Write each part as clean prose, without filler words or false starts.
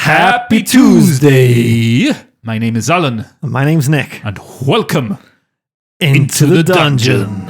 Happy Tuesday! My name is Alan. And my name's Nick. And welcome into the dungeon.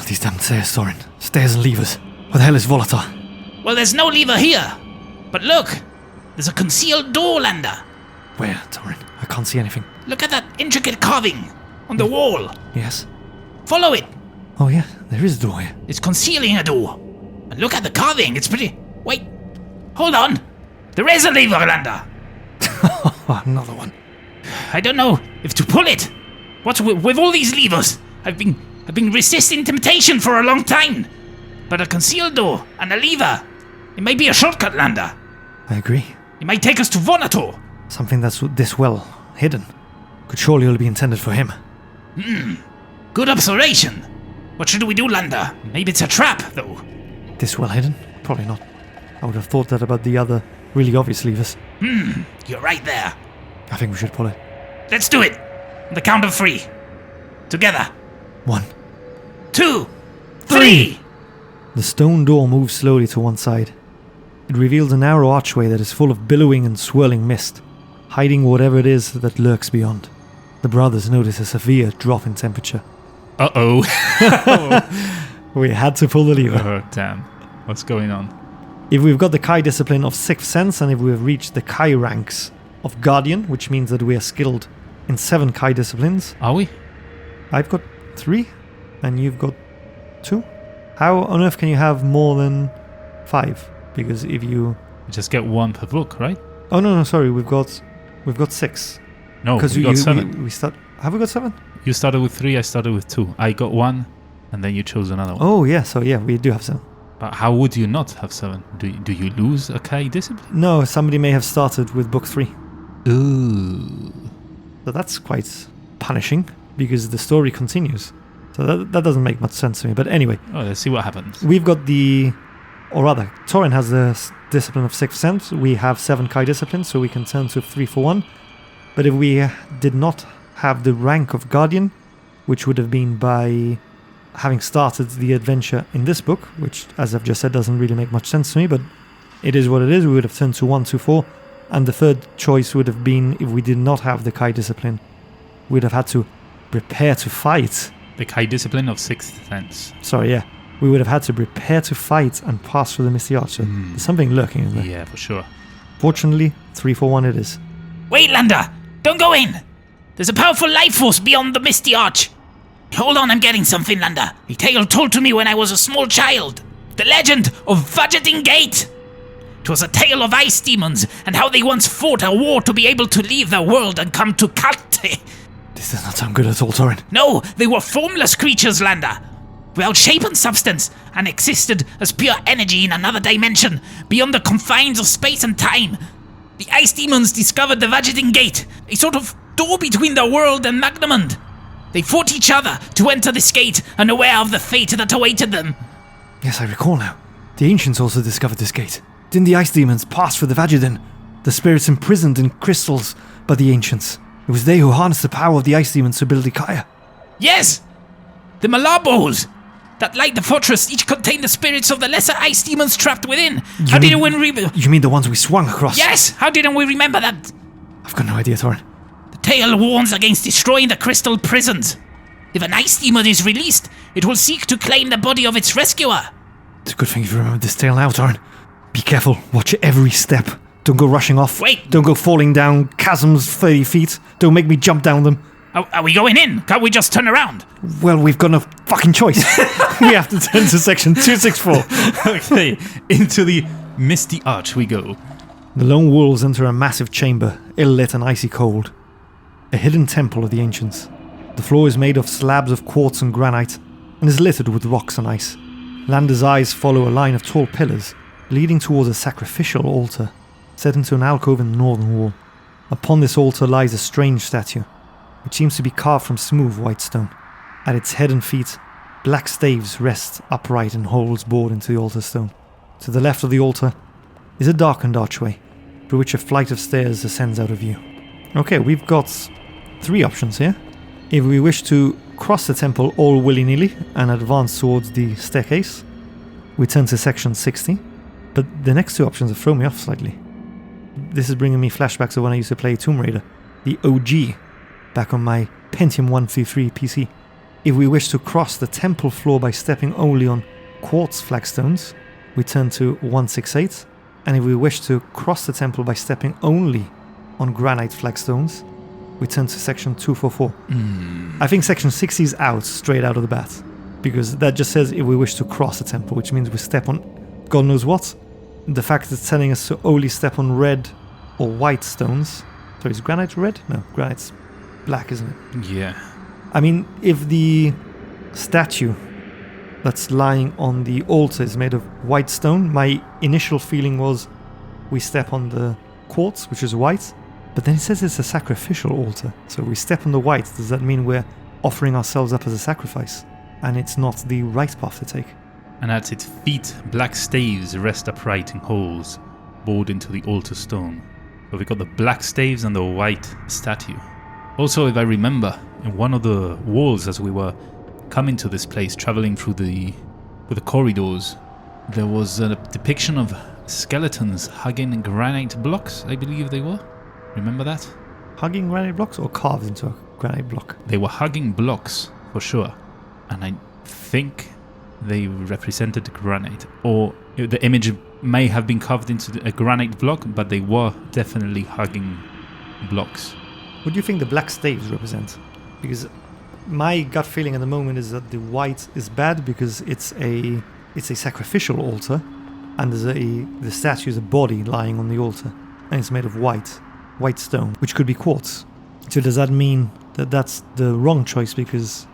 These damn stairs, Thorin. Stairs and levers. Where the hell is Volatar? Well, there's no lever here. But look, there's a concealed door, Lander. Where, Thorin? I can't see anything. Look at that intricate carving on the wall. Yes? Follow it. Oh yeah, there is a door here. It's concealing a door. And look at the carving. It's pretty... Wait. Hold on. There is a lever, Lander. Another one. I don't know if to pull it. What's with all these levers? I've been resisting temptation for a long time. But a concealed door and a lever, it may be a shortcut, Lander. I agree. It might take us to Vonator. Something that's this well hidden could surely only be intended for him. Good observation. What should we do, Lander? Maybe it's a trap, though. This well hidden? Probably not. I would have thought that about the other really obvious levers. You're right there. I think we should pull it. Let's do it. On the count of 3. Together. 1, 2, 3. The stone door moves slowly to one side. It reveals a narrow archway that is full of billowing and swirling mist, hiding whatever it is that lurks beyond. The brothers notice a severe drop in temperature. Uh-oh. We had to pull the lever. Oh, damn. What's going on? If we've got the Kai discipline of 6th sense, and if we've reached the Kai ranks of Guardian, which means that we are skilled in 7 Kai disciplines. Are we? I've got 3, and you've got 2. How on earth can you have more than 5? Because if you... We just get 1 per book, right? Oh no, sorry, we've got 6. No, we got 7. We start... Have we got 7? You started with 3, I started with 2. I got 1, and then you chose another one. Oh yeah, so yeah, we do have 7. But how would you not have 7? Do you lose a Kai discipline? No, somebody may have started with book 3. Ooh. So that's quite punishing, because the story continues. So that doesn't make much sense to me. But anyway. Oh, let's see what happens. We've got or rather, Thorin has the discipline of 6th sense. We have 7 Kai disciplines, so we can turn to 3 for 1. But if we did not have the rank of Guardian, which would have been by having started the adventure in this book, which, as I've just said, doesn't really make much sense to me, but it is what it is. We would have turned to 1, 2, 4. And the third choice would have been, if we did not have the Kai discipline, we'd have had to prepare to fight. The Kai discipline of 6th sense. Sorry, yeah. We would have had to prepare to fight and pass through the Misty Arch. There's something lurking in there. Yeah, for sure. Fortunately, 3 for 1 it is. Wait, Lander. Don't go in. There's a powerful life force beyond the Misty Arch. Hold on, I'm getting something, Lander. A tale told to me when I was a small child. The legend of Vajradin Gate. It was a tale of ice demons and how they once fought a war to be able to leave their world and come to Kalte. This does not sound good at all, Thorin. No, they were formless creatures, Lander. Without shape and substance, and existed as pure energy in another dimension, beyond the confines of space and time. The ice demons discovered the Vajradin Gate, a sort of door between their world and Magnamund. They fought each other to enter this gate, unaware of the fate that awaited them. Yes, I recall now. The ancients also discovered this gate. Didn't the ice demons pass through the Vajradin? The spirits imprisoned in crystals by the ancients. It was they who harnessed the power of the ice demons to build Ikaya. Yes! The Malar Bowls that light the fortress each contain the spirits of the lesser ice demons trapped within. You mean the ones we swung across? Yes! How didn't we remember that? I've got no idea, Thorin. The tale warns against destroying the crystal prisons. If an ice demon is released, it will seek to claim the body of its rescuer. It's a good thing you remember this tale now, Thorin. Be careful. Watch every step. Don't go rushing off. Wait. Don't go falling down chasms 30 feet. Don't make me jump down them. Are we going in? Can't we just turn around? Well, we've got no fucking choice. We have to turn to section 264. Okay, into the Misty Arch we go. The lone wolves enter a massive chamber, ill-lit and icy cold. A hidden temple of the ancients. The floor is made of slabs of quartz and granite, and is littered with rocks and ice. Landa's eyes follow a line of tall pillars leading towards a sacrificial altar set into an alcove in the northern wall. Upon this altar lies a strange statue, which seems to be carved from smooth white stone. At its head and feet, black staves rest upright in holes bored into the altar stone. To the left of the altar is a darkened archway, through which a flight of stairs ascends out of view. Okay, we've got 3 options here. If we wish to cross the temple all willy-nilly and advance towards the staircase, we turn to section 60, but the next 2 options have thrown me off slightly. This is bringing me flashbacks of when I used to play Tomb Raider, the OG, back on my Pentium 133 PC. If we wish to cross the temple floor by stepping only on quartz flagstones, we turn to 168, and if we wish to cross the temple by stepping only on granite flagstones, we turn to section 244. I think section 60 is out, straight out of the bat, because that just says if we wish to cross the temple, which means we step on God knows what. The fact it's telling us to only step on red or white stones. So is granite red? No, granite's black, isn't it? Yeah. I mean, if the statue that's lying on the altar is made of white stone, my initial feeling was we step on the quartz, which is white, but then it says it's a sacrificial altar. So we step on the white, does that mean we're offering ourselves up as a sacrifice? And it's not the right path to take. And at its feet, black staves rest upright in holes bored into the altar stone. But we got the black staves and the white statue. Also, if I remember, in one of the walls as we were coming to this place, traveling through the corridors, there was a depiction of skeletons hugging granite blocks, I believe they were. Remember that? Hugging granite blocks or carved into a granite block? They were hugging blocks, for sure. And I think they represented granite. Or the image may have been carved into a granite block, but they were definitely hugging blocks. What do you think the black staves represent? Because my gut feeling at the moment is that the white is bad because it's a sacrificial altar, and the statue is a body lying on the altar, and it's made of white stone, which could be quartz. So does that mean that that's the wrong choice because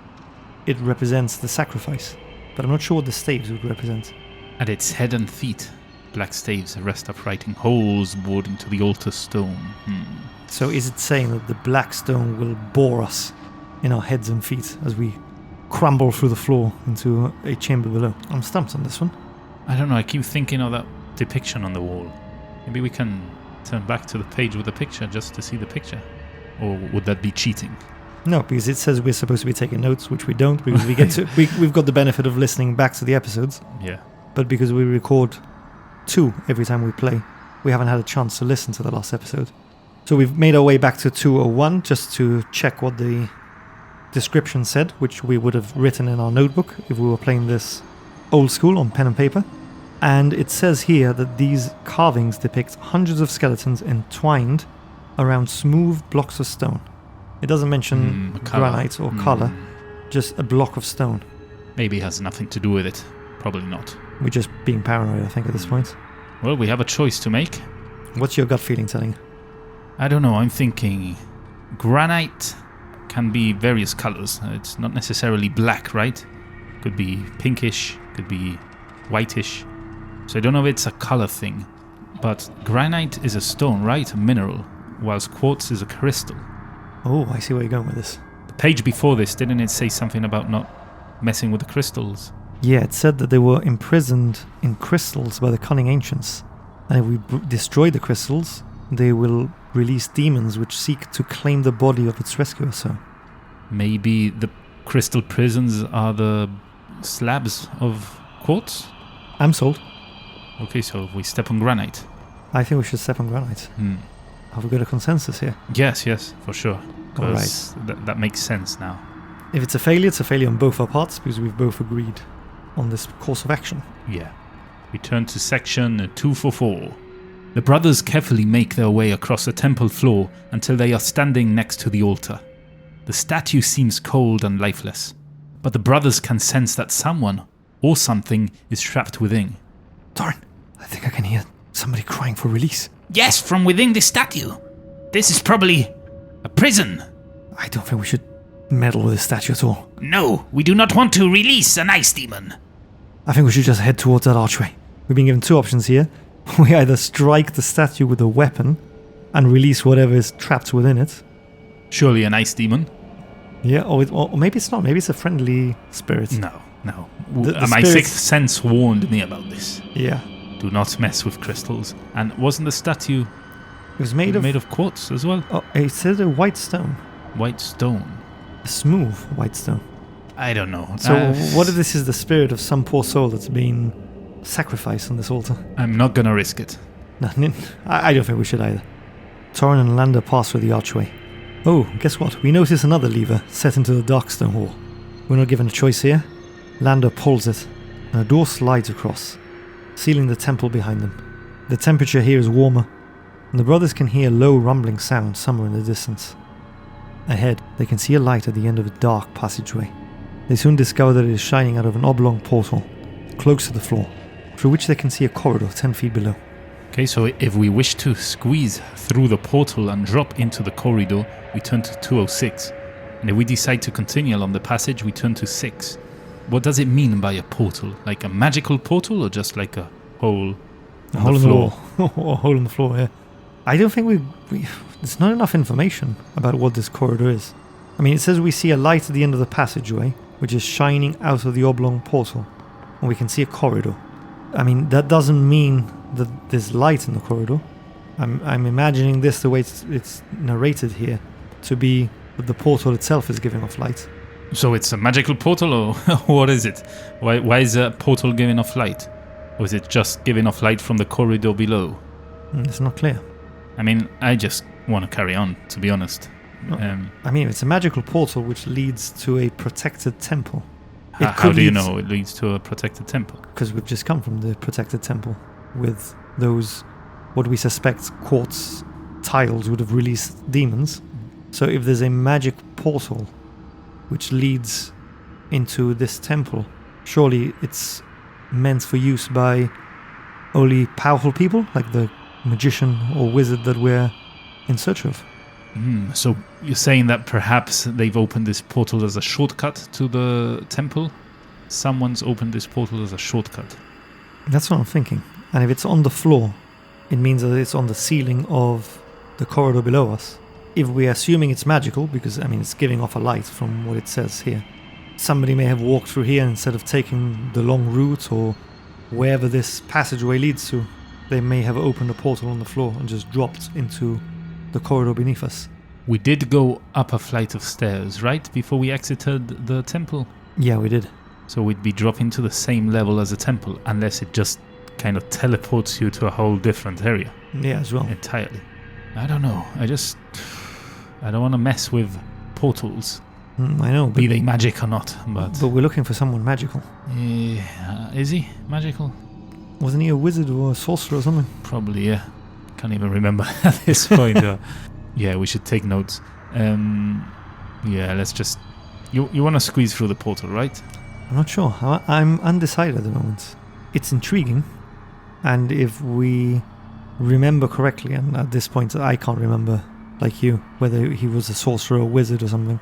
it represents the sacrifice? But I'm not sure what the staves would represent. At its head and feet, black staves rest upright in holes bored into the altar stone. So is it saying that the black stone will bore us in our heads and feet as we crumble through the floor into a chamber below? I'm stumped on this one. I don't know, I keep thinking of that depiction on the wall. Maybe we can turn back to the page with the picture just to see the picture. Or would that be cheating? No, because it says we're supposed to be taking notes, which we don't, because we get to we've got the benefit of listening back to the episodes. Yeah. But because we record 2 every time we play, we haven't had a chance to listen to the last episode. So we've made our way back to 201 just to check what the description said, which we would have written in our notebook if we were playing this old school on pen and paper. And it says here that these carvings depict hundreds of skeletons entwined around smooth blocks of stone. It doesn't mention granite or color, just a block of stone. Maybe it has nothing to do with it. Probably not. We're just being paranoid, I think, at this point. Well, we have a choice to make. What's your gut feeling telling? I don't know, I'm thinking granite can be various colors. It's not necessarily black, right? Could be pinkish, could be whitish. So I don't know if it's a color thing. But granite is a stone, right? A mineral, whilst quartz is a crystal. Oh, I see where you're going with this. The page before this, didn't it say something about not messing with the crystals? Yeah, it said that they were imprisoned in crystals by the cunning ancients. And if we destroy the crystals, they will release demons which seek to claim the body of its rescuer, so... Maybe the crystal prisons are the slabs of quartz? I'm sold. Okay, so if we step on granite. I think we should step on granite. Have we got a consensus here? Yes, for sure. All right. That makes sense now. If it's a failure on both our parts because we've both agreed on this course of action. Yeah. We turn to section 244. The brothers carefully make their way across the temple floor until they are standing next to the altar. The statue seems cold and lifeless, but the brothers can sense that someone or something is trapped within. Torin, I think I can hear somebody crying for release. Yes, from within this statue. This is probably a prison. I don't think we should meddle with the statue at all. No, we do not want to release an ice demon. I think we should just head towards that archway. We've been given two options here. We either strike the statue with a weapon and release whatever is trapped within it. Surely an ice demon? Yeah, or maybe it's not. Maybe it's a friendly spirit. No. The My spirits- sixth sense warned me about this. Yeah. Do not mess with crystals. And wasn't the statue It was made of... quartz as well? Oh, it said a white stone. White stone. A smooth white stone. I don't know. So what if this is the spirit of some poor soul that's been sacrificed on this altar? I'm not gonna risk it. No, I don't think we should either. Torin and Lander pass through the archway. Oh, guess what? We notice another lever set into the Darkstone Hall. We're not given a choice here. Lander pulls it, and a door slides across, sealing the temple behind them. The temperature here is warmer, and the brothers can hear low rumbling sound somewhere in the distance. Ahead, they can see a light at the end of a dark passageway. They soon discover that it is shining out of an oblong portal, close to the floor, through which they can see a corridor 10 feet below. Okay, so if we wish to squeeze through the portal and drop into the corridor, we turn to 206. And if we decide to continue along the passage, we turn to 6. What does it mean by a portal? Like a magical portal or just like a hole A on hole the in floor? the wall. A hole in the floor, yeah. I don't think we... There's not enough information about what this corridor is. I mean, it says we see a light at the end of the passageway, which is shining out of the oblong portal, and we can see a corridor. I mean, that doesn't mean that there's light in the corridor. I'm imagining this the way it's narrated here to be that the portal itself is giving off light. So it's a magical portal or what is it? Why is a portal giving off light? Or is it just giving off light from the corridor below? It's not clear. I mean, I just want to carry on, to be honest. I mean, it's a magical portal which leads to a protected temple. How do you know it leads to a protected temple? Because we've just come from the protected temple with those, what we suspect, quartz tiles would have released demons. So if there's a magic portal which leads into this temple, surely it's meant for use by only powerful people, like the magician or wizard that we're in search of. So you're saying that perhaps they've opened this portal as a shortcut to the temple? Someone's opened this portal as a shortcut. That's what I'm thinking. And if it's on the floor, it means that it's on the ceiling of the corridor below us. If we're assuming it's magical, because I mean it's giving off a light from what it says here, somebody may have walked through here instead of taking the long route, or wherever this passageway leads to, they may have opened a portal on the floor and just dropped into the corridor beneath us. We did go up a flight of stairs, right? Before we exited the temple? Yeah, we did. So we'd be dropping to the same level as a temple, unless it just kind of teleports you to a whole different area. Yeah, as well. Entirely. I don't know. I don't want to mess with portals, I know, be they magic or not. But we're looking for someone magical. is he magical? Wasn't he a wizard or a sorcerer or something? Probably, yeah. Can't even remember at this point. Yeah, we should take notes. Yeah, let's just... You want to squeeze through the portal, right? I'm not sure. I'm undecided at the moment. It's intriguing, and if we remember correctly, and at this point I can't remember, like you, whether he was a sorcerer or wizard or something,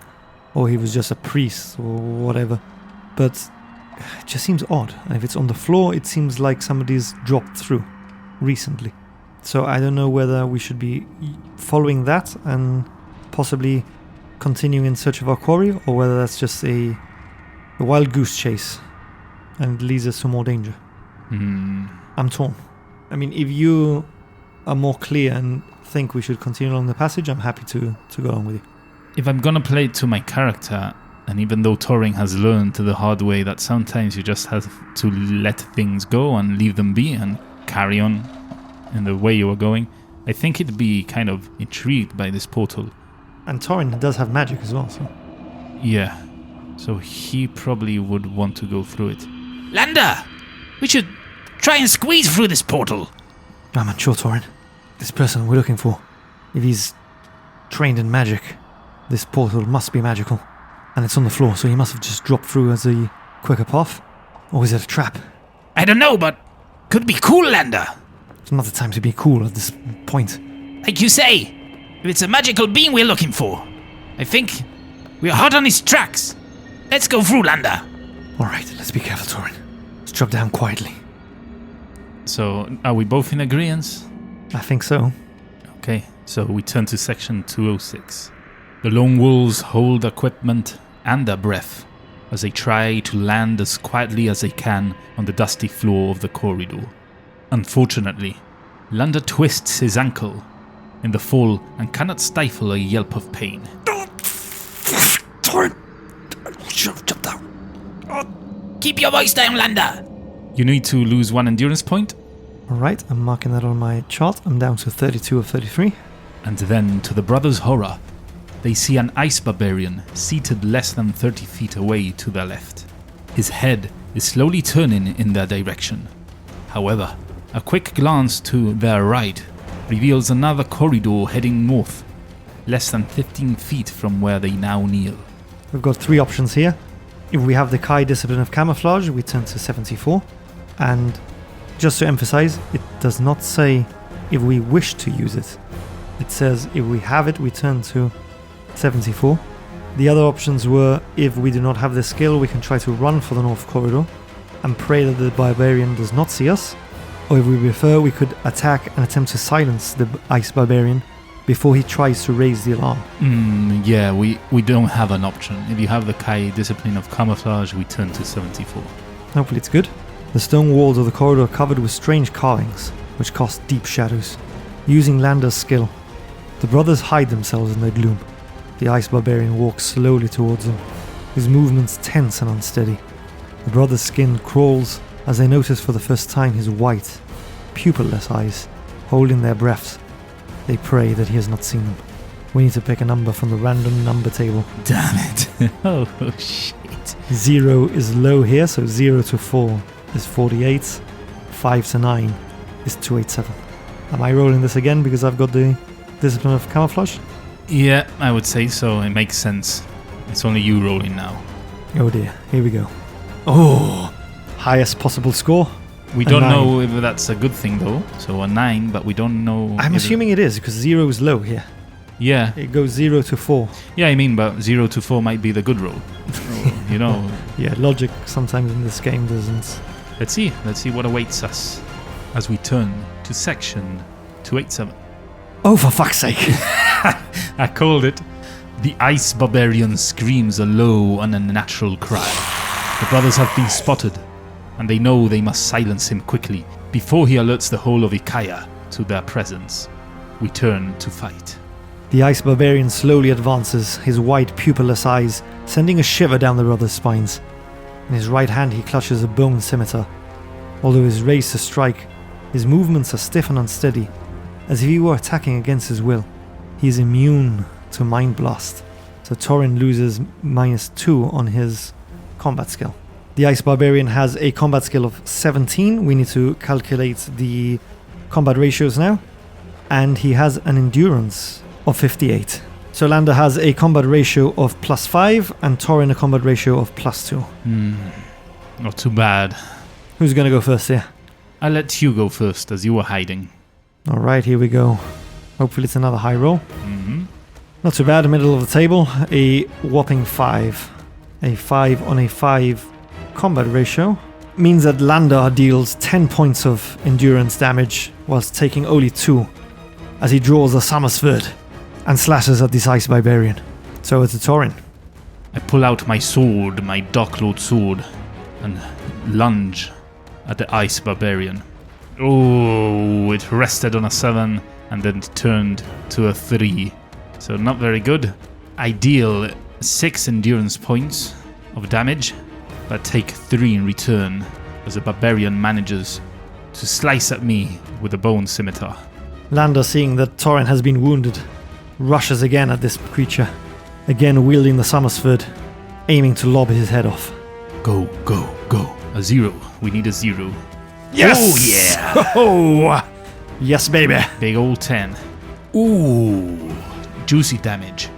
or he was just a priest or whatever, but it just seems odd. And if it's on the floor, it seems like somebody's dropped through recently. So I don't know whether we should be following that and possibly continuing in search of our quarry, or whether that's just a wild goose chase and it leads us to more danger. I'm torn. I mean, if you are more clear and think we should continue along the passage, I'm happy to go along with you. If I'm gonna play it to my character, and even though Thorin has learned the hard way that sometimes you just have to let things go and leave them be and carry on in the way you are going, I think he'd be kind of intrigued by this portal. And Thorin does have magic as well, so... Yeah, so he probably would want to go through it. Lander! We should try and squeeze through this portal. I'm unsure, Thorin. This person we're looking for, if he's trained in magic, this portal must be magical. And it's on the floor, so he must have just dropped through as a quicker path. Or is it a trap? I don't know, but could be cool, Lander. It's not the time to be cool at this point. Like you say, if it's a magical being we're looking for, I think we're hot on his tracks. Let's go through, Lander. Alright, let's be careful, Thorin. Let's drop down quietly. So, are we both in agreement? I think so. Okay, so we turn to section 206. The lone wolves hold equipment and their breath as they try to land as quietly as they can on the dusty floor of the corridor. Unfortunately, Lander twists his ankle in the fall and cannot stifle a yelp of pain. Torin! I should have jumped down. Keep your voice down, Lander. You need to lose 1 endurance point, Alright, I'm marking that on my chart. I'm down to 32 of 33. and then, to the brothers' horror, they see an ice barbarian seated less than 30 feet away to their left. His head is slowly turning in their direction. However, a quick glance to their right reveals another corridor heading north, less than 15 feet from where they now kneel. We've got 3 options here. If we have the Kai discipline of camouflage, we turn to 74. And just to emphasize, it does not say if we wish to use it. It says if we have it, we turn to 74. The other options were if we do not have the skill, we can try to run for the north corridor and pray that the barbarian does not see us. Or if we prefer, we could attack and attempt to silence the ice barbarian before he tries to raise the alarm. Yeah, we don't have an option. If you have the Kai discipline of camouflage, we turn to 74. Hopefully it's good. The stone walls of the corridor are covered with strange carvings, which cast deep shadows. Using Lander's skill, the brothers hide themselves in the gloom. The ice barbarian walks slowly towards them, his movements tense and unsteady. The brothers' skin crawls as they notice for the first time his white, pupilless eyes, holding their breaths. They pray that he has not seen them. We need to pick a number from the random number table. Damn it. Oh, shit. 0 is low here, so 0 to 4 is 48, 5 to 9 is 287. Am I rolling this again because I've got the discipline of camouflage? Yeah, I would say so. It makes sense. It's only you rolling now. Oh dear, here we go. Oh, highest possible score. We don't know if that's a good thing though. So a 9, but we don't know. I'm assuming it is because 0 is low here. Yeah. It goes 0 to 4. Yeah, I mean, but 0 to 4 might be the good roll. You know. Yeah, logic sometimes in this game doesn't. Let's see what awaits us as we turn to section 287. Oh, for fuck's sake. I called it. The ice barbarian screams a low and unnatural cry. The brothers have been spotted, and they know they must silence him quickly before he alerts the whole of Ikaya to their presence. We turn to fight. The ice barbarian slowly advances, his white pupilless eyes sending a shiver down the brothers' spines. In his right hand he clutches a bone scimitar. Although he's raised to strike, his movements are stiff and unsteady, as if he were attacking against his will. He is immune to Mind Blast, so Torin loses -2 on his combat skill. The ice barbarian has a combat skill of 17. We need to calculate the combat ratios now. And he has an endurance of 58. So Lander has a combat ratio of +5 and Torin a combat ratio of +2. Not too bad. Who's going to go first here? I'll let you go first as you were hiding. Alright, here we go. Hopefully it's another high roll. Mm-hmm. Not too bad, middle of the table. A whopping 5. A 5 on a 5 combat ratio means that Lander deals 10 points of endurance damage whilst taking only 2 as he draws a Summersword and slashes at this ice barbarian. So it's a Torin. I pull out my sword, my Dark Lord sword, and lunge at the ice barbarian. Oh, it rested on a 7 and then turned to a 3. So not very good. I deal 6 endurance points of damage, but take 3 in return as the barbarian manages to slice at me with a bone scimitar. Lander, seeing that Torin has been wounded, rushes again at this creature, again wielding the Summersword, aiming to lob his head off. Go, go, go. A 0. We need a 0. Yes! Oh, yeah! Oh, yes, baby! Big old 10. Ooh, juicy damage.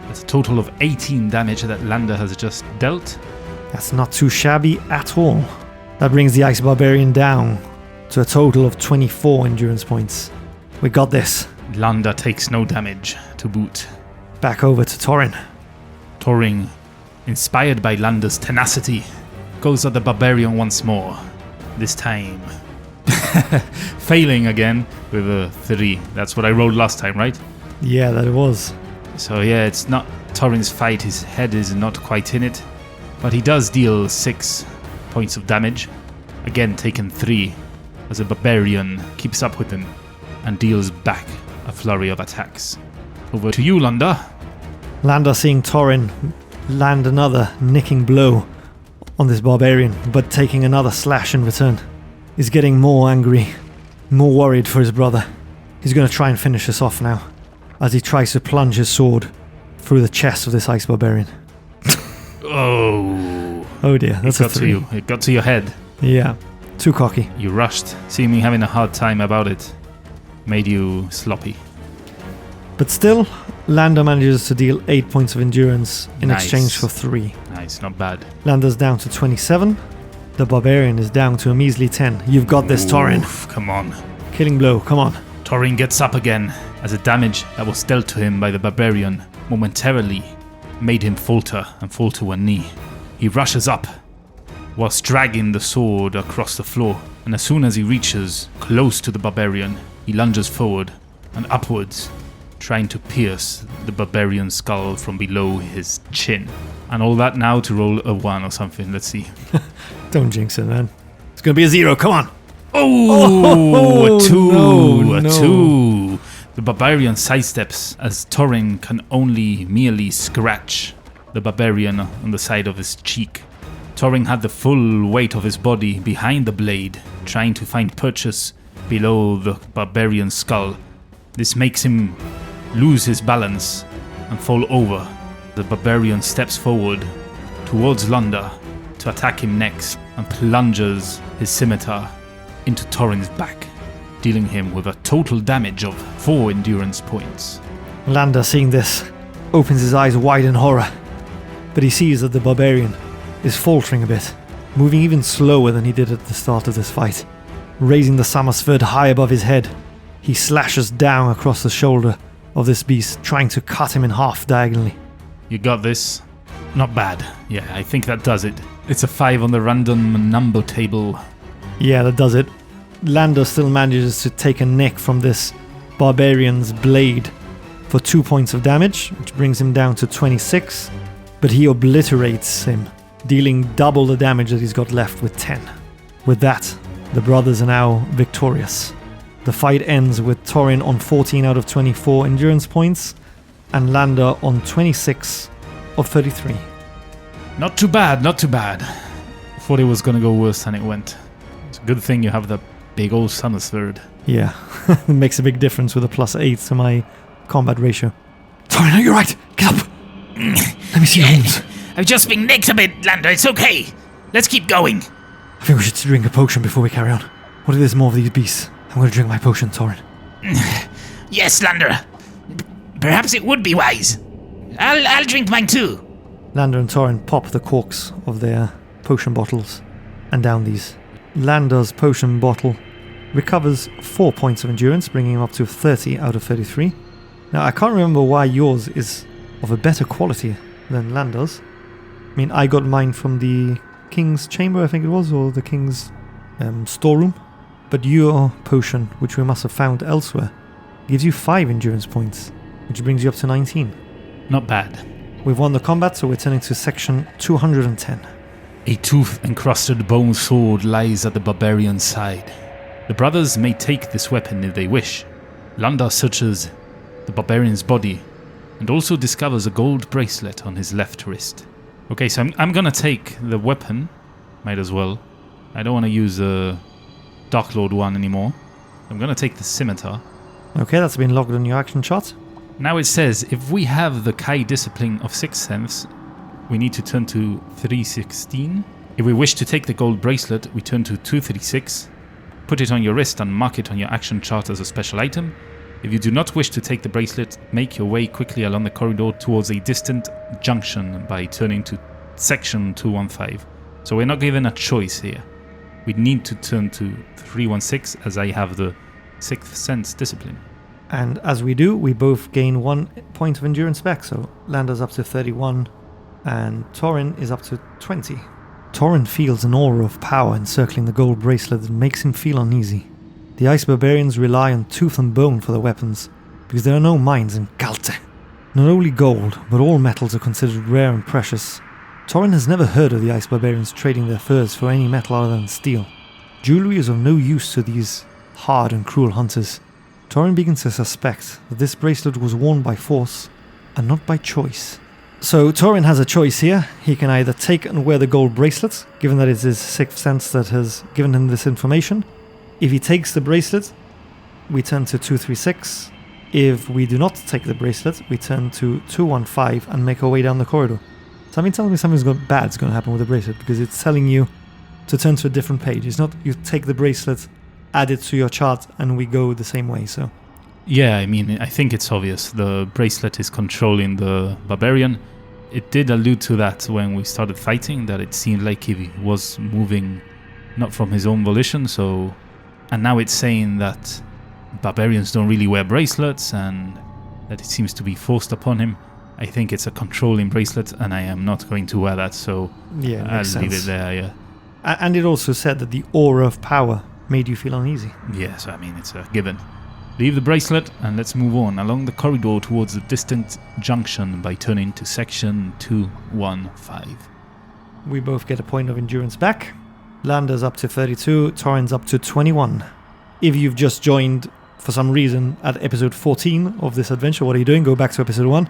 That's a total of 18 damage that Lander has just dealt. That's not too shabby at all. That brings the Ice Barbarian down to a total of 24 endurance points. We got this. Lander takes no damage to boot. Back over to Torin. Torin, inspired by Lander's tenacity, goes at the barbarian once more. This time failing again with a 3. That's what I rolled last time, right? Yeah, that it was. So yeah, it's not Torin's fight. His head is not quite in it. But he does deal 6 points of damage. Again, taken 3 as the barbarian keeps up with him and deals back a flurry of attacks. Over to you, Landa. Landa seeing Torin land another nicking blow on this barbarian, but taking another slash in return. He's getting more angry, more worried for his brother. He's going to try and finish this off now, as he tries to plunge his sword through the chest of this ice barbarian. Oh dear, that's a 3. It got to your head. Yeah, too cocky. You rushed, seeming having a hard time about it. Made you sloppy. But still, Landa manages to deal 8 points of endurance in Nice. exchange for 3. Nice, not bad. Landa's down to 27. The barbarian is down to a measly 10. You've got this, Torin. Oof, come on. Killing blow, come on. Torin gets up again as the damage that was dealt to him by the barbarian momentarily made him falter and fall to one knee. He rushes up whilst dragging the sword across the floor, and as soon as he reaches close to the barbarian, he lunges forward and upwards, trying to pierce the barbarian's skull from below his chin. And all that now to roll a 1 or something. Let's see. Don't jinx it, man. It's gonna be a 0, come on. Oh, a 2, no, a no. 2. The barbarian sidesteps as Torin can only merely scratch the barbarian on the side of his cheek. Torin had the full weight of his body behind the blade, trying to find purchase below the barbarian's skull. This makes him lose his balance and fall over. The barbarian steps forward towards Landa to attack him next and plunges his scimitar into Torin's back, dealing him with a total damage of 4 endurance points. Landa, seeing this, opens his eyes wide in horror, but he sees that the barbarian is faltering a bit, moving even slower than he did at the start of this fight. Raising the Summersford high above his head, he slashes down across the shoulder of this beast, trying to cut him in half diagonally. You got this. Not bad. Yeah, I think that does it. It's a 5 on the random number table. Yeah, that does it. Landa still manages to take a nick from this barbarian's blade for 2 points of damage, which brings him down to 26, but he obliterates him, dealing double the damage that he's got left with 10. With that, the brothers are now victorious. The fight ends with Torin on 14 out of 24 endurance points and Landa on 26 of 33. Not too bad, not too bad. Thought it was gonna go worse than it went. It's a good thing you have the big old Summersford. Yeah, it makes a big difference with a +8 to my combat ratio. Torin, are you right? Get up! Let me see your wounds. I've just been nicked a bit, Landa. It's okay. Let's keep going. I think we should drink a potion before we carry on. What if there's more of these beasts? I'm going to drink my potion, Torin. Yes, Landa. Perhaps it would be wise. I'll drink mine too. Landa and Torin pop the corks of their potion bottles and down these. Landa's potion bottle recovers 4 points of endurance, bringing him up to 30 out of 33. Now, I can't remember why yours is of a better quality than Landa's. I mean, I got mine from the King's Chamber, I think it was, or the King's storeroom. But your potion, which we must have found elsewhere, gives you 5 endurance points, which brings you up to 19. Not bad. We've won the combat, so we're turning to section 210. A tooth-encrusted bone sword lies at the barbarian's side. The brothers may take this weapon if they wish. Landa searches the barbarian's body and also discovers a gold bracelet on his left wrist. Okay, so I'm gonna take the weapon. Might as well. I don't want to use a Dark Lord one anymore. I'm gonna take the scimitar. Okay, that's been logged on your action chart. Now it says if we have the Kai discipline of 6th sense, we need to turn to 316. If we wish to take the gold bracelet, we turn to 236. Put it on your wrist and mark it on your action chart as a special item. If you do not wish to take the bracelet, make your way quickly along the corridor towards a distant junction by turning to section 215. So we're not given a choice here. We need to turn to 316 as I have the 6th sense discipline. And as we do, we both gain 1 point of endurance back. So Landa's up to 31 and Torin is up to 20. Torin feels an aura of power encircling the gold bracelet that makes him feel uneasy. The Ice Barbarians rely on tooth and bone for their weapons, because there are no mines in Galte. Not only gold, but all metals are considered rare and precious. Torin has never heard of the Ice Barbarians trading their furs for any metal other than steel. Jewelry is of no use to these hard and cruel hunters. Torin begins to suspect that this bracelet was worn by force and not by choice. So Torin has a choice here. He can either take and wear the gold bracelet, given that it's his sixth sense that has given him this information. If he takes the bracelet, we turn to 236. If we do not take the bracelet, we turn to 215 and make our way down the corridor. Something tells me something bad's going to happen with the bracelet, because it's telling you to turn to a different page. It's not you take the bracelet, add it to your chart, and we go the same way, so... Yeah, I mean, I think it's obvious. The bracelet is controlling the barbarian. It did allude to that when we started fighting, that it seemed like he was moving not from his own volition, so... And now it's saying that barbarians don't really wear bracelets and that it seems to be forced upon him. I think it's a controlling bracelet, and I am not going to wear that, so yeah, I'll leave it there, yeah. And it also said that the aura of power made you feel uneasy. Yeah, so I mean, it's a given. Leave the bracelet and let's move on along the corridor towards the distant junction by turning to section 215. We both get a point of endurance back. Lander's up to 32, Torin's up to 21. If you've just joined for some reason at episode 14 of this adventure, what are you doing? Go back to episode 1.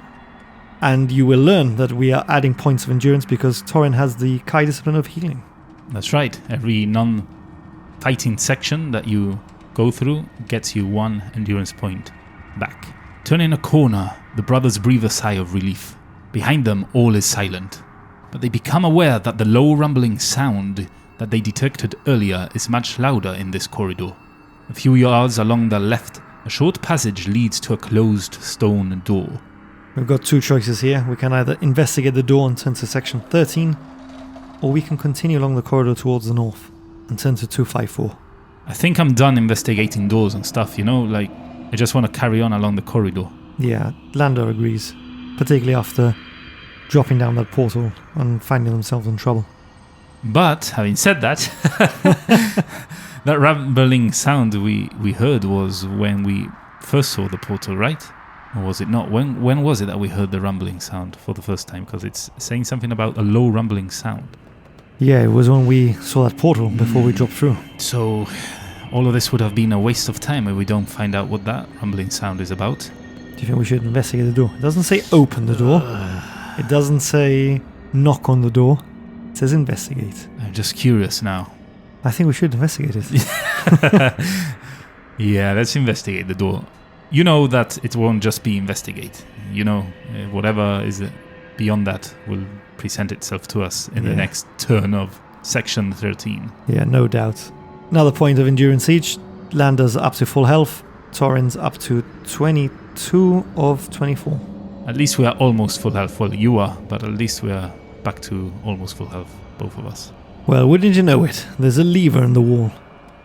And you will learn that we are adding points of endurance because Torin has the Kai discipline of healing. That's right. Every non-fighting section that you go through gets you 1 endurance point back. Turning a corner, the brothers breathe a sigh of relief. Behind them, all is silent. But they become aware that the low rumbling sound that they detected earlier is much louder in this corridor. A few yards along the left, a short passage leads to a closed stone door. We've got two choices here. We can either investigate the door and turn to section 13, or we can continue along the corridor towards the north and turn to 254. I think I'm done investigating doors and stuff, you know, like, I just want to carry on along the corridor. Yeah, Lander agrees, particularly after dropping down that portal and finding themselves in trouble. But, having said that, that rumbling sound we heard was when we first saw the portal, right? Or was it not? When was it that we heard the rumbling sound for the first time? Because it's saying something about a low rumbling sound. Yeah, it was when we saw that portal before we dropped through. So, all of this would have been a waste of time if we don't find out what that rumbling sound is about. Do you think we should investigate the door? It doesn't say open the door. It doesn't say knock on the door. It says investigate. I'm just curious now. I think we should investigate it. Yeah, let's investigate the door. You know that it won't just be investigate. You know, whatever is beyond that will present itself to us in the next turn of section 13. Yeah, no doubt. Another point of endurance each. Lander's up to full health. Torin's up to 22 of 24. At least we are almost full health. Well, you are, but at least we are back to almost full health, both of us. Well, wouldn't you know it? There's a lever in the wall.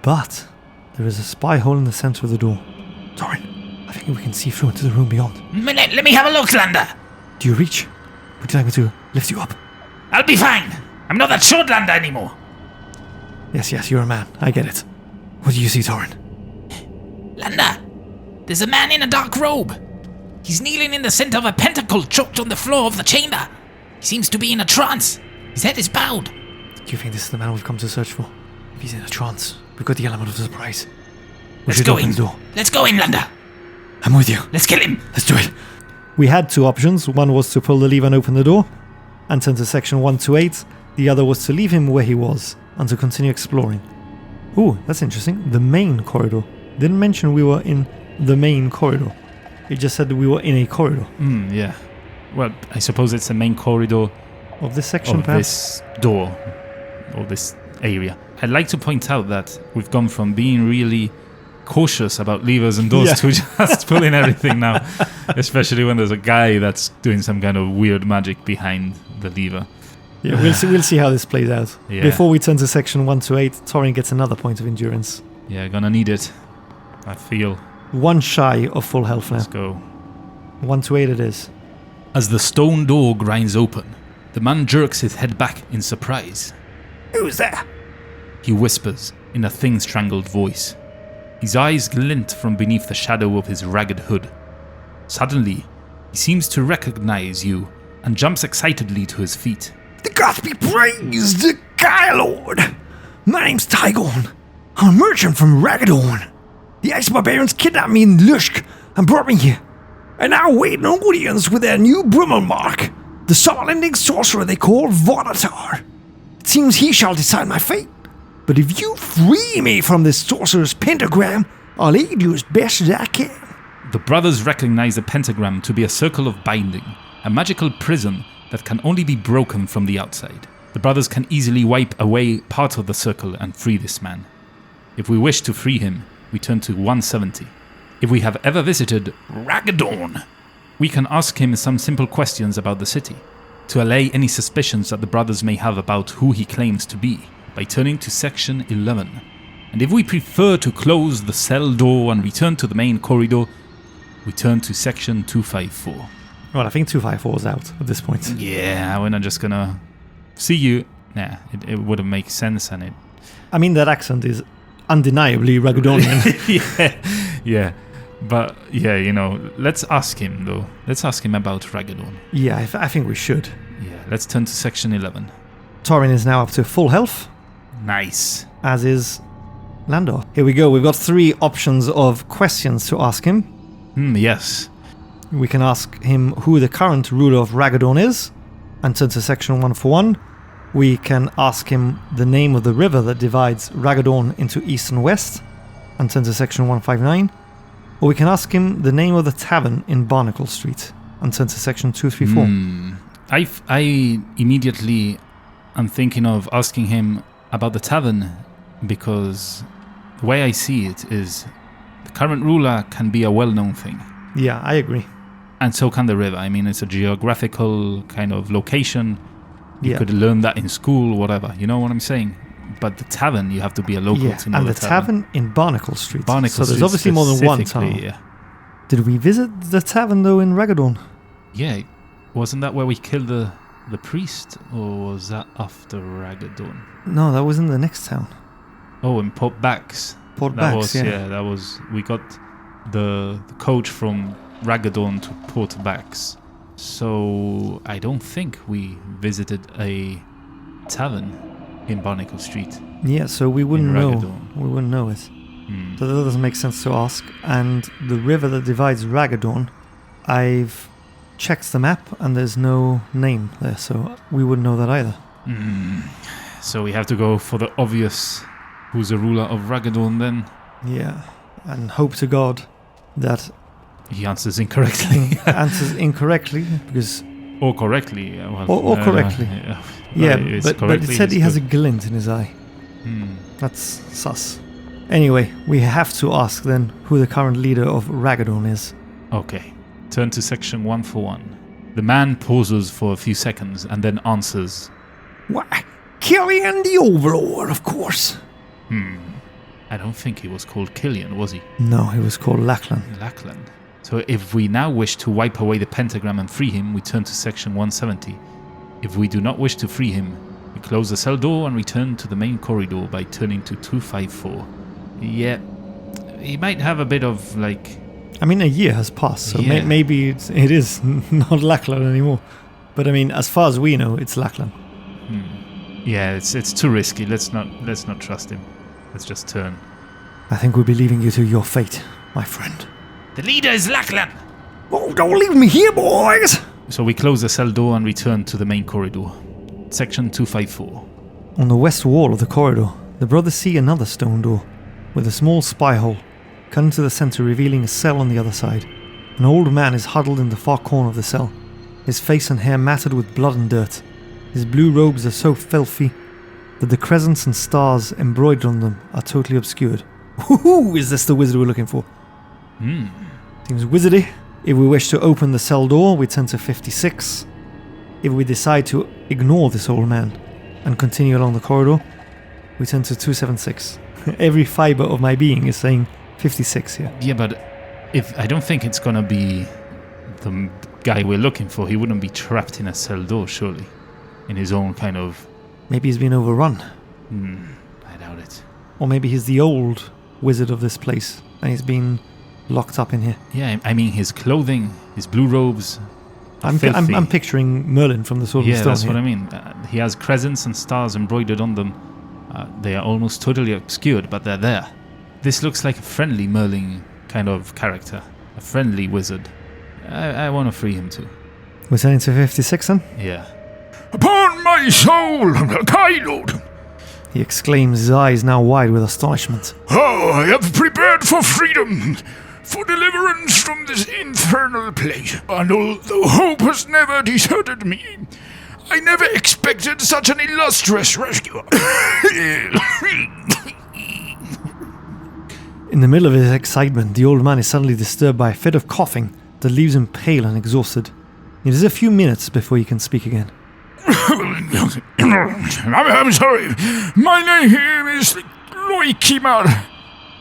But there is a spy hole in the center of the door. Torin, I think we can see through into the room beyond. Let me have a look, Lander. Do you reach? Would you like me to lift you up? I'll be fine. I'm not that short, Lander, anymore. Yes, you're a man. I get it. What do you see, Torin? Lander, there's a man in a dark robe. He's kneeling in the center of a pentacle chalked on the floor of the chamber. He seems to be in a trance. His head is bowed. Do you think this is the man we've come to search for? If he's in a trance, we've got the element of surprise. Let's go in. Let's go in, Lander. I'm with you. Let's kill him. Let's do it. We had two options. One was to pull the lever and open the door and turn to section 128. The other was to leave him where he was and to continue exploring. Ooh, that's interesting. The main corridor. Didn't mention we were in the main corridor. It just said we were in a corridor. Yeah. Well, I suppose it's the main corridor of this section, of perhaps? This door, or this area. I'd like to point out that we've gone from being really cautious about levers and doors to just pulling everything now, especially when there's a guy that's doing some kind of weird magic behind the lever. Yeah, we'll see how this plays out. Yeah. Before we turn to section 128, Torin gets another point of endurance. Yeah, gonna need it. I feel. One shy of full health now. Let's go. 128 it is. As the stone door grinds open, the man jerks his head back in surprise. Who's there? He whispers in a thin, strangled voice. His eyes glint from beneath the shadow of his ragged hood. Suddenly, he seems to recognize you and jumps excitedly to his feet. The gods be praised, the Gaia Lord. My name's Tygon. I'm a merchant from Ragadorn. The Ice Barbarians kidnapped me in Lushk and brought me here. And now wait an audience with their new Brummelmark, the soul-ending sorcerer they call Vonatar. It seems he shall decide my fate. But if you free me from this sorcerer's pentagram, I'll aid you as best as I can. The brothers recognize the pentagram to be a circle of binding, a magical prison that can only be broken from the outside. The brothers can easily wipe away part of the circle and free this man. If we wish to free him, we turn to 170. If we have ever visited Ragadorn, we can ask him some simple questions about the city, to allay any suspicions that the brothers may have about who he claims to be, by turning to section 11. And if we prefer to close the cell door and return to the main corridor, we turn to section 254. Well, I think 254 is out at this point. Yeah, we're not just gonna see you. Nah, it wouldn't make sense, and it... I mean, that accent is undeniably Ragadonian. yeah. But, yeah, you know, let's ask him, though. Let's ask him about Ragadon. Yeah, I think we should. Yeah, let's turn to section 11. Torin is now up to full health, Nice. as is Landor. Here we go. We've got 3 options of questions to ask him. Yes. We can ask him who the current ruler of Ragadon is, and turn to section 141. We can ask him the name of the river that divides Ragadon into east and west, and turn to section 159. Or we can ask him the name of the tavern in Barnacle Street, and turn to section 234. I immediately am thinking of asking him about the tavern, because the way I see it is the current ruler can be a well-known thing. Yeah, I agree. And so can the river. I mean, it's a geographical kind of location. You could learn that in school, whatever. You know what I'm saying? But the tavern, you have to be a local to know and the tavern in Barnacle Street. Barnacle so there's Street obviously more than one specifically, town. Yeah. Did we visit the tavern though in Ragadon? Yeah. Wasn't that where we killed the priest? Or was that after Ragadon? No, that was in the next town. Oh, in Port Bax. Port That Bax, was, that was... We got the coach from Ragadon to Port Bax. So I don't think we visited a tavern in Barnacle Street. Yeah, so we wouldn't know. Ragadon. We wouldn't know it. So that doesn't make sense to ask. And the river that divides Ragadon, I've checked the map and there's no name there, so we wouldn't know that either. So we have to go for the obvious, who's the ruler of Ragadon then? Yeah, and hope to God that He answers incorrectly. answers incorrectly, because... Or correctly. Well, Or correctly. Yeah, but it said he has a glint in his eye. That's sus. Anyway, we have to ask then who the current leader of Ragadon is. Okay. Turn to section 141. The man pauses for a few seconds and then answers. Why, Killian the Overlord, of course. I don't think he was called Killian, was he? No, he was called Lachlan. Lachlan. So if we now wish to wipe away the pentagram and free him, we turn to section 170. If we do not wish to free him, we close the cell door and return to the main corridor by turning to 254. Yeah, he might have a bit of, like... I mean, a year has passed, so Yeah. maybe it is not Lachlan anymore. But I mean, as far as we know, it's Lachlan. Yeah, it's too risky. Let's not trust him. Let's just turn. I think we'll be leaving you to your fate, my friend. The leader is Lachlan. Oh, don't leave me here, boys. So we close the cell door and return to the main corridor. Section 254. On the west wall of the corridor, the brothers see another stone door, with a small spy hole, cut into the center revealing a cell on the other side. An old man is huddled in the far corner of the cell, his face and hair matted with blood and dirt. His blue robes are so filthy that the crescents and stars embroidered on them are totally obscured. Woohoo! Is this the wizard we're looking for? Seems wizardy. If we wish to open the cell door, we turn to 56. If we decide to ignore this old man and continue along the corridor, we turn to 276. Every fiber of my being is saying 56 here. Yeah, but I don't think it's gonna be the guy we're looking for. He wouldn't be trapped in a cell door, surely. In his own kind of... Maybe he's been overrun. I doubt it. Or maybe he's the old wizard of this place and he's been locked up in here. Yeah, I mean, his clothing, his blue robes. I'm picturing Merlin from the Sword and Stone. Yeah, that's here. what I mean. He has crescents and stars embroidered on them. They are almost totally obscured, but they're there. This looks like a friendly Merlin kind of character. A friendly wizard. I want to free him too. We're turning to 56 then? Yeah. Upon my soul, Kylo! He exclaims, his eyes now wide with astonishment. Oh, I have prepared for freedom, for deliverance from this infernal place. And although hope has never deserted me, I never expected such an illustrious rescue. In the middle of his excitement, the old man is suddenly disturbed by a fit of coughing that leaves him pale and exhausted. It is a few minutes before he can speak again. I'm sorry. My name is Loikimar.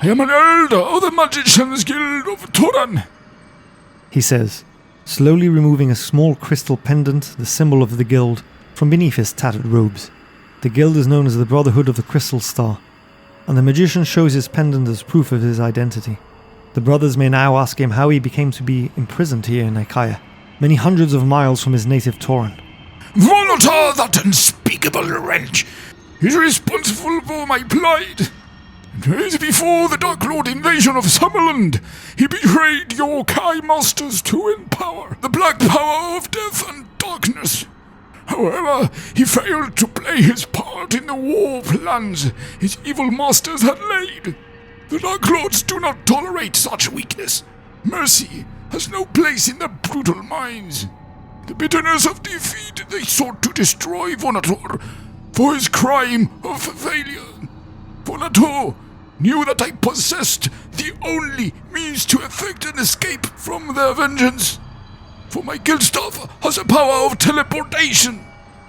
I am an elder of the Magician's Guild of Toran. He says, slowly removing a small crystal pendant, the symbol of the guild, from beneath his tattered robes. The guild is known as the Brotherhood of the Crystal Star, and the magician shows his pendant as proof of his identity. The brothers may now ask him how he became to be imprisoned here in Ikaya, many hundreds of miles from his native Toran. Volotar, that unspeakable wretch, is responsible for my plight. Days before the Dark Lord invasion of Summerland, he betrayed your Kai masters to empower the black power of death and darkness. However, he failed to play his part in the war plans his evil masters had laid. The Dark Lords do not tolerate such weakness. Mercy has no place in their brutal minds. The bitterness of defeat, they sought to destroy Vonator for his crime of failure. Vonator knew that I possessed the only means to effect an escape from their vengeance. For my guild staff has a power of teleportation.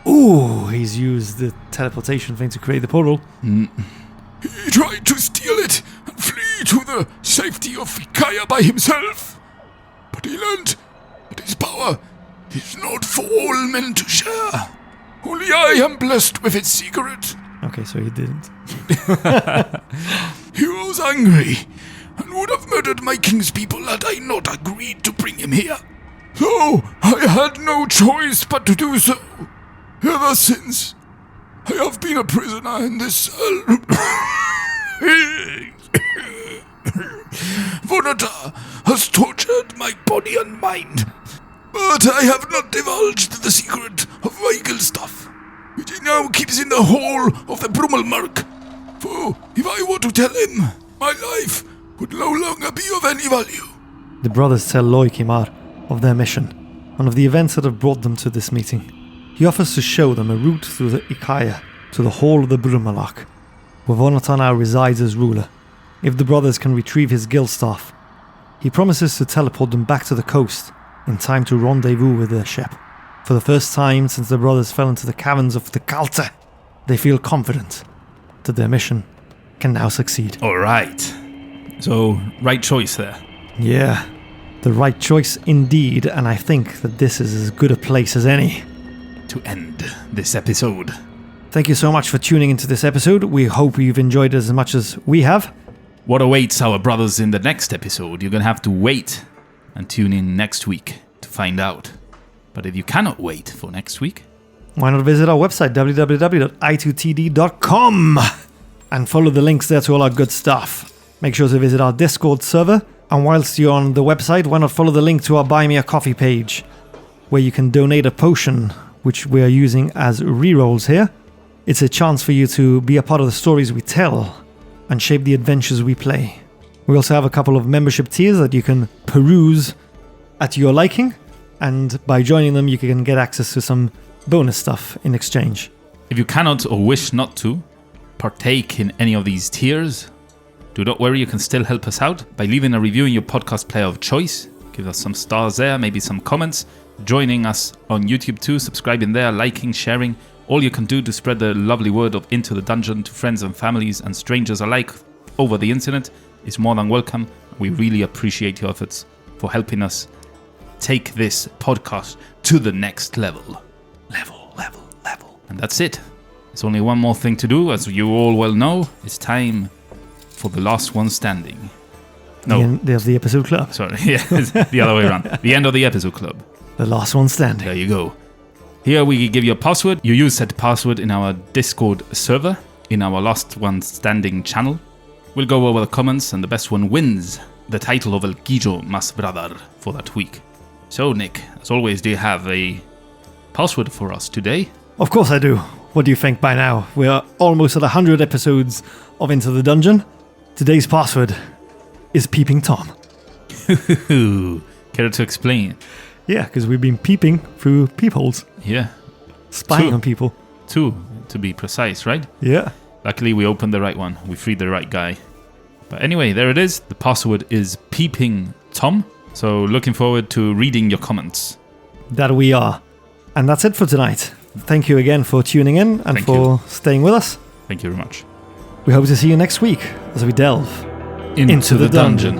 Ooh, he's used the teleportation thing to create the portal. He tried to steal it and flee to the safety of Ikaya by himself. But he learned that his power is not for all men to share. Only I am blessed with its secret. Okay, so he didn't. He was angry and would have murdered my king's people had I not agreed to bring him here. So I had no choice but to do so. Ever since, I have been a prisoner in this cell. Vonatar has tortured my body and mind. But I have not divulged the secret of my guild stuff, which he now keeps in the hole of the Brummelmark. For if I were to tell him, my life would no longer be of any value. The brothers tell Loikimar of their mission and of the events that have brought them to this meeting. He offers to show them a route through the Ikaya to the Hall of the Brummelmark, where Vonatar now resides as ruler. If the brothers can retrieve his guild staff, he promises to teleport them back to the coast in time to rendezvous with their ship. For the first time since the brothers fell into the caverns of the Kalte, they feel confident that their mission can now succeed. Alright. So, right choice there. Yeah, the right choice indeed, and I think that this is as good a place as any to end this episode. Thank you so much for tuning into this episode. We hope you've enjoyed it as much as we have. What awaits our brothers in the next episode? You're gonna have to wait and tune in next week to find out. But if you cannot wait for next week, why not visit our website www.i2td.com and follow the links there to all our good stuff. Make sure to visit our Discord server, and whilst you're on the website, why not follow the link to our Buy Me a Coffee page, where you can donate a potion, which we are using as rerolls here. It's a chance for you to be a part of the stories we tell and shape the adventures we play. We also have a couple of membership tiers that you can peruse at your liking, and by joining them you can get access to some bonus stuff in exchange. If you cannot or wish not to partake in any of these tiers, do not worry, you can still help us out by leaving a review in your podcast player of choice. Give us some stars there, maybe some comments, joining us on YouTube too, subscribing there, liking, sharing. All you can do to spread the lovely word of Into the Dungeon to friends and families and strangers alike over the internet is more than welcome. We really appreciate your efforts for helping us take this podcast to the next level. And that's it. There's only one more thing to do, as you all well know. It's time for the last one standing. No, There's the episode club. sorry, yeah, it's the other way around. The end of the episode club. The last one standing. There you go. Here we give you a password. You use that password in our Discord server, in our last one standing channel. We'll go over the comments, and the best one wins the title of El Guillo Mas Brother for that week. So, Nick, as always, do you have a password for us today? Of course I do. What do you think by now? We are almost at 100 episodes of Into the Dungeon. Today's password is Peeping Tom. Care to explain? Yeah, because we've been peeping through peepholes. Yeah. Spying Two. on people. 2, to be precise, right? Yeah. Luckily, we opened the right one. We freed the right guy. But anyway, there it is. The password is Peeping Tom. So looking forward to reading your comments. That we are. And that's it for tonight. Thank you again for tuning in and Thank for staying with us. Thank you very much. We hope to see you next week as we delve Into the dungeon.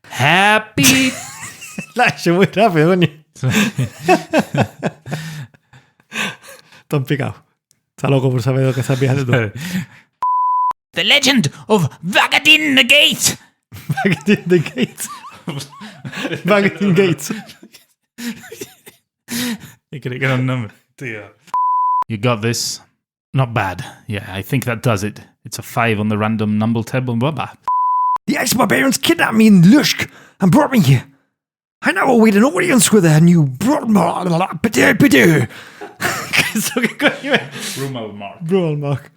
Happy. Lascia vuoi trapere ogni... T'ho piccato. Sta loco per sapere che sta behind the door. The legend of Vagadin the Gate. Vagadin the Gates. Vagadin Gates. You could get a number. You got this. Not bad. Yeah, I think that does it. It's a 5 on the random number tab. The ice barbarians kidnapped me in Lushk and brought me here. I now await an audience with a new So che coglione? Rumor mark. Bro, Mark.